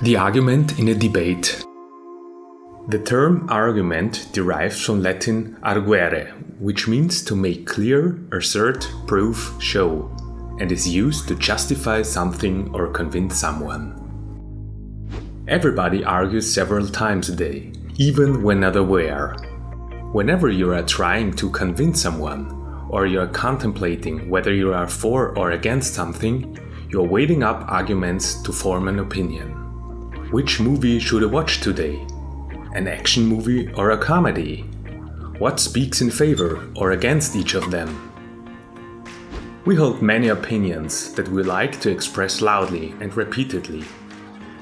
The argument in a debate. The term argument derives from Latin arguere, which means to make clear, assert, prove, show, and is used to justify something or convince someone. Everybody argues several times a day, even when not aware. Whenever you are trying to convince someone, or you are contemplating whether you are for or against something, you are weighing up arguments to form an opinion. Which movie should I watch today? An action movie or a comedy? What speaks in favor or against each of them? We hold many opinions that we like to express loudly and repeatedly.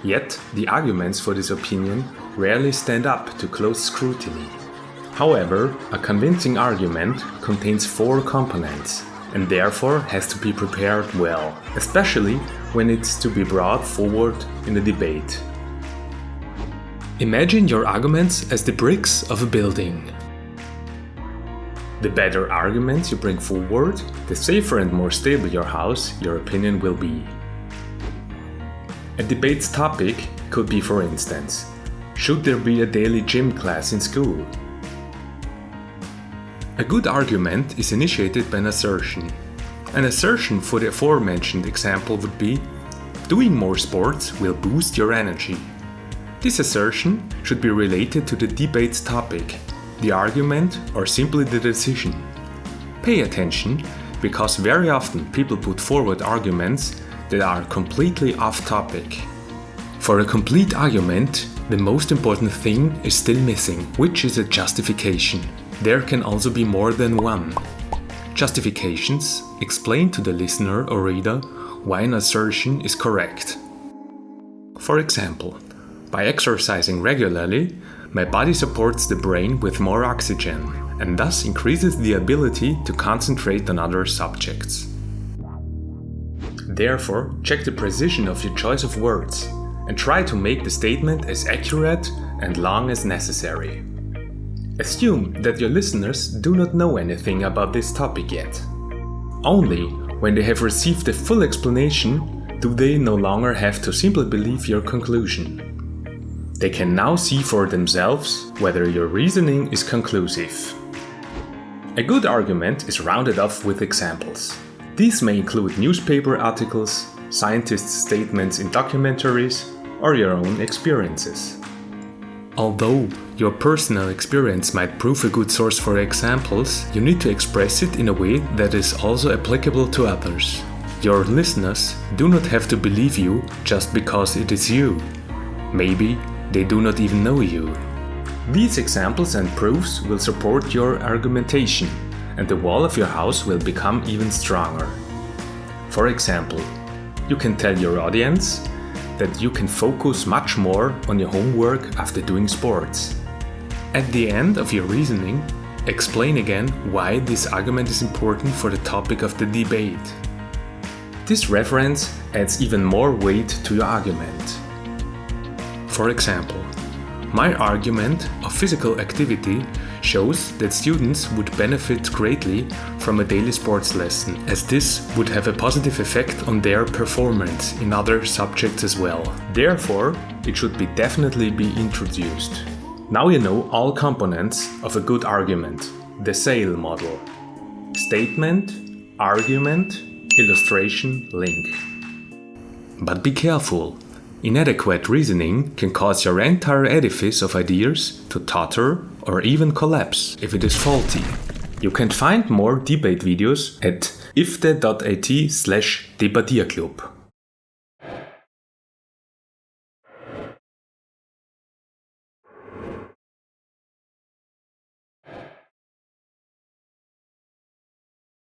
Yet, the arguments for this opinion rarely stand up to close scrutiny. However, a convincing argument contains 4 components and therefore has to be prepared well, especially when it's to be brought forward in a debate. Imagine your arguments as the bricks of a building. The better arguments you bring forward, the safer and more stable your opinion will be. A debate's topic could be, for instance, should there be a daily gym class in school? A good argument is initiated by an assertion. An assertion for the aforementioned example would be, doing more sports will boost your energy. This assertion should be related to the debate's topic, the argument, or simply the decision. Pay attention, because very often people put forward arguments that are completely off topic. For a complete argument, the most important thing is still missing, which is a justification. There can also be more than one. Justifications explain to the listener or reader why an assertion is correct. For example, by exercising regularly, my body supports the brain with more oxygen and thus increases the ability to concentrate on other subjects. Therefore, check the precision of your choice of words and try to make the statement as accurate and long as necessary. Assume that your listeners do not know anything about this topic yet. Only when they have received a full explanation do they no longer have to simply believe your conclusion. They can now see for themselves whether your reasoning is conclusive. A good argument is rounded off with examples. These may include newspaper articles, scientists' statements in documentaries, or your own experiences. Although your personal experience might prove a good source for examples, you need to express it in a way that is also applicable to others. Your listeners do not have to believe you just because it is you. Maybe they do not even know you. These examples and proofs will support your argumentation, and the wall of your house will become even stronger. For example, you can tell your audience that you can focus much more on your homework after doing sports. At the end of your reasoning, explain again why this argument is important for the topic of the debate. This reference adds even more weight to your argument. For example, my argument of physical activity shows that students would benefit greatly from a daily sports lesson, as this would have a positive effect on their performance in other subjects as well. Therefore, it should definitely be introduced. Now you know all components of a good argument, the SAIL model: statement, argument, illustration, link. But be careful. Inadequate reasoning can cause your entire edifice of ideas to totter or even collapse if it is faulty. You can find more debate videos at ifte.at/debattierclub.